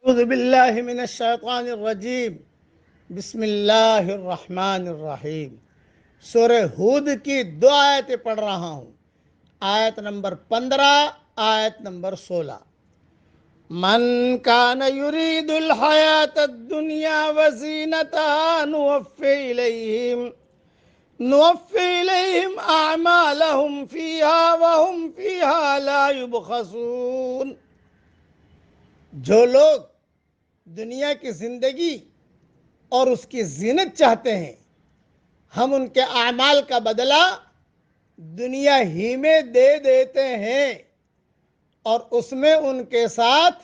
اعوذ باللہ من الشیطان الرجیم بسم اللہ الرحمن الرحیم۔ سورہ ہود کی 2 آیتیں پڑھ رہا ہوں، آیت نمبر 15، آیت نمبر 16۔ من کان یرید الحیات الدنیا وزینتها نوفی الیہم اعمالہم فیہا وہم فیہا لا یبخسون۔ جو لوگ دنیا کی زندگی اور اس کی زینت چاہتے ہیں، ہم ان کے اعمال کا بدلہ دنیا ہی میں دے دیتے ہیں اور اس میں ان کے ساتھ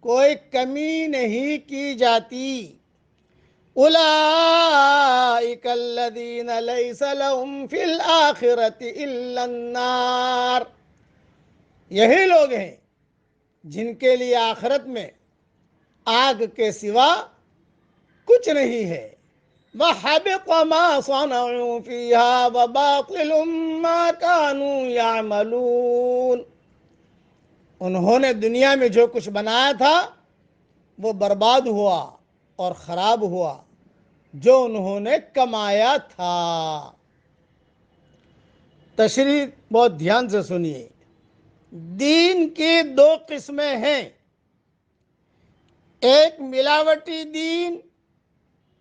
کوئی کمی نہیں کی جاتی۔ اولئک الذین لیس لہم فی الآخرۃ الا النار۔ یہی لوگ ہیں جن کے لیے آخرت میں آگ کے سوا کچھ نہیں ہے۔ وَحَبِطَ مَا صَنَعُوا فِيهَا وَبَاطِلٌ مَا كَانُوا يَعْمَلُونَ۔ انہوں نے دنیا میں جو کچھ بنایا تھا وہ برباد ہوا اور خراب ہوا جو انہوں نے کمایا تھا۔ تشریح بہت دھیان سے سنیے۔ دین کی 2 قسمیں ہیں، ایک ملاوٹی دین،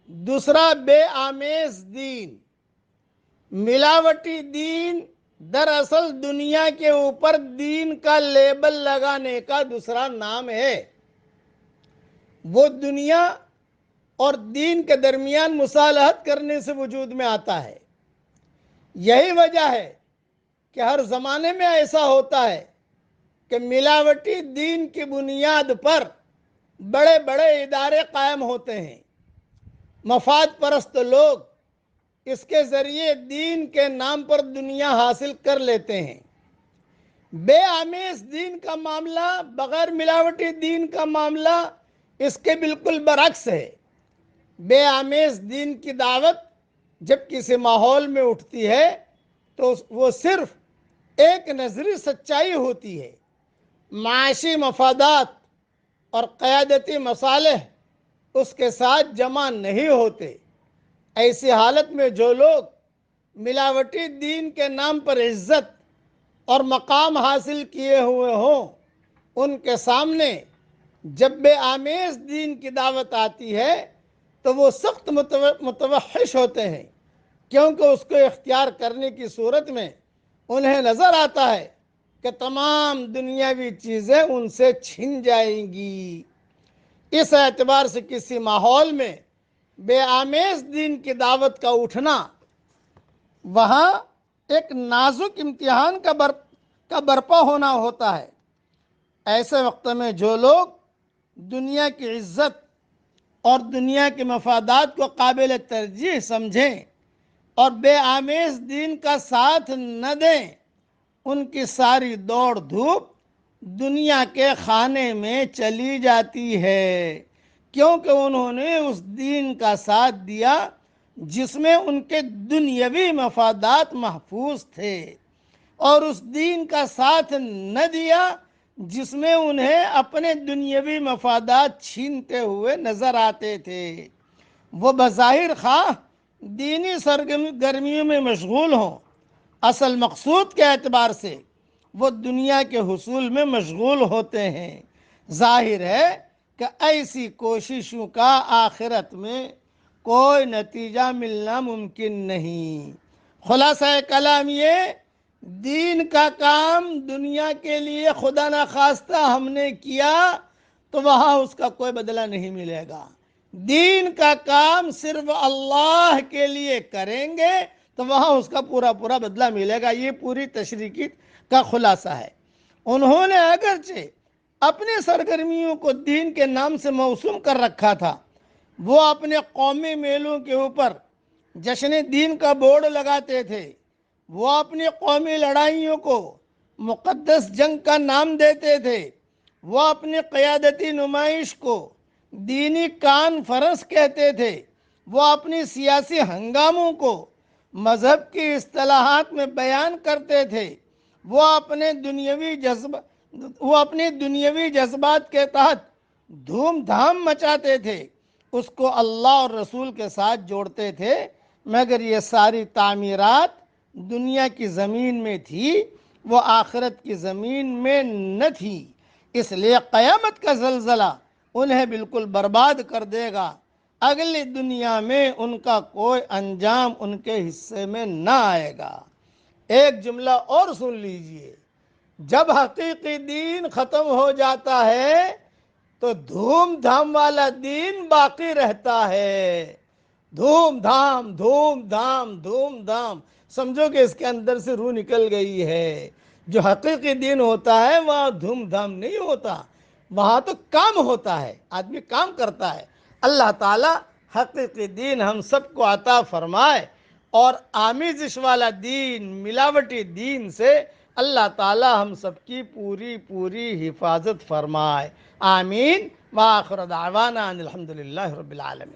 دوسرا بے آمیز دین۔ ملاوٹی دین دراصل دنیا کے اوپر دین کا لیبل لگانے کا دوسرا نام ہے۔ وہ دنیا اور دین کے درمیان مصالحت کرنے سے وجود میں آتا ہے۔ یہی وجہ ہے کہ ہر زمانے میں ایسا ہوتا ہے کہ ملاوٹی دین کی بنیاد پر بڑے بڑے ادارے قائم ہوتے ہیں۔ مفاد پرست لوگ اس کے ذریعے دین کے نام پر دنیا حاصل کر لیتے ہیں۔ بے آمیز دین کا معاملہ، بغیر ملاوٹی دین کا معاملہ اس کے بالکل برعکس ہے۔ بے آمیز دین کی دعوت جب کسی ماحول میں اٹھتی ہے تو وہ صرف ایک نظری سچائی ہوتی ہے۔ معاشی مفادات اور قیادتی مصالح اس کے ساتھ جمع نہیں ہوتے۔ ایسی حالت میں جو لوگ ملاوٹی دین کے نام پر عزت اور مقام حاصل کیے ہوئے ہوں، ان کے سامنے جب بے آمیز دین کی دعوت آتی ہے تو وہ سخت متوحش ہوتے ہیں، کیونکہ اس کو اختیار کرنے کی صورت میں انہیں نظر آتا ہے کہ تمام دنیاوی چیزیں ان سے چھن جائیں گی۔ اس اعتبار سے کسی ماحول میں بے آمیز دین کی دعوت کا اٹھنا وہاں ایک نازک امتحان کا برپا ہونا ہوتا ہے۔ ایسے وقت میں جو لوگ دنیا کی عزت اور دنیا کے مفادات کو قابل ترجیح سمجھیں اور بے آمیز دین کا ساتھ نہ دیں، ان کی ساری دوڑ دھوپ دنیا کے خانے میں چلی جاتی ہے، کیونکہ انہوں نے اس دین کا ساتھ دیا جس میں ان کے دنیاوی مفادات محفوظ تھے، اور اس دین کا ساتھ نہ دیا جس میں انہیں اپنے دنیاوی مفادات چھینتے ہوئے نظر آتے تھے۔ وہ بظاہر خواہ دینی سرگرمیوں میں مشغول ہوں، اصل مقصود کے اعتبار سے وہ دنیا کے حصول میں مشغول ہوتے ہیں۔ ظاہر ہے کہ ایسی کوششوں کا آخرت میں کوئی نتیجہ ملنا ممکن نہیں۔ خلاصہ کلام یہ، دین کا کام دنیا کے لیے خدا نخواستہ ہم نے کیا تو وہاں اس کا کوئی بدلہ نہیں ملے گا۔ دین کا کام صرف اللہ کے لیے کریں گے تو وہاں اس کا پورا بدلہ ملے گا۔ یہ پوری تشریح کا خلاصہ ہے۔ انہوں نے اگرچہ اپنے سرگرمیوں کو دین کے نام سے موسوم کر رکھا تھا، وہ اپنے قومی میلوں کے اوپر جشن دین کا بورڈ لگاتے تھے، وہ اپنی قومی لڑائیوں کو مقدس جنگ کا نام دیتے تھے، وہ اپنی قیادتی نمائش کو دینی کانفرنس کہتے تھے، وہ اپنی سیاسی ہنگاموں کو مذہب کی اصطلاحات میں بیان کرتے تھے، وہ اپنے دنیاوی جذبات کے تحت دھوم دھام مچاتے تھے، اس کو اللہ اور رسول کے ساتھ جوڑتے تھے، مگر یہ ساری تعمیرات دنیا کی زمین میں تھی، وہ آخرت کی زمین میں نہ تھی، اس لیے قیامت کا زلزلہ انہیں بالکل برباد کر دے گا، اگلی دنیا میں ان کا کوئی انجام ان کے حصے میں نہ آئے گا۔ ایک جملہ اور سن لیجئے، جب حقیقی دین ختم ہو جاتا ہے تو دھوم دھام والا دین باقی رہتا ہے۔ دھوم دھام دھوم دھام دھوم دھام، سمجھو کہ اس کے اندر سے روح نکل گئی ہے۔ جو حقیقی دین ہوتا ہے وہاں دھوم دھام نہیں ہوتا، وہاں تو کام ہوتا ہے، آدمی کام کرتا ہے۔ اللہ تعالی حقیقی دین ہم سب کو عطا فرمائے، اور آمیزش والا دین، ملاوٹی دین سے اللہ تعالی ہم سب کی پوری حفاظت فرمائے۔ آمین۔ وآخر دعوانا ان الحمدللہ رب العالمین۔